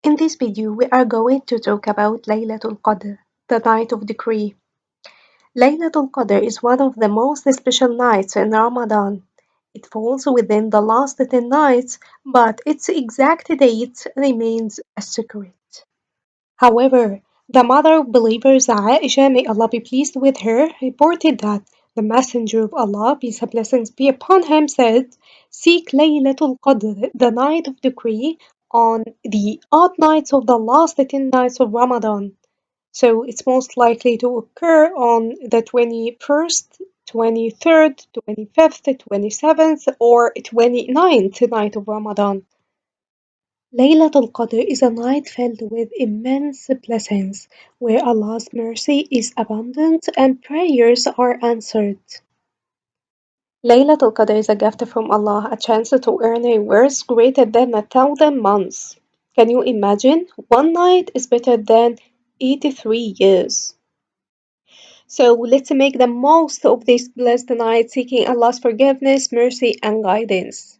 In this video, we are going to talk about Laylatul Qadr, the night of decree. Laylatul Qadr is one of the most special nights in Ramadan. It falls within the last 10 nights, but its exact date remains a secret. However, the mother of believers, Aisha, may Allah be pleased with her, reported that the Messenger of Allah, peace and blessings be upon him, said, "Seek Laylatul Qadr, the night of decree, on the odd nights of the last 10 nights of Ramadan." So it's most likely to occur on the 21st, 23rd, 25th, 27th, or 29th night of Ramadan. Laylatul Qadr is a night filled with immense blessings, where Allah's mercy is abundant and prayers are answered. Laylatul Qadr is a gift from Allah, a chance to earn rewards greater than 1,000 months. Can you imagine? One night is better than 83 years. So let's make the most of this blessed night, seeking Allah's forgiveness, mercy, and guidance.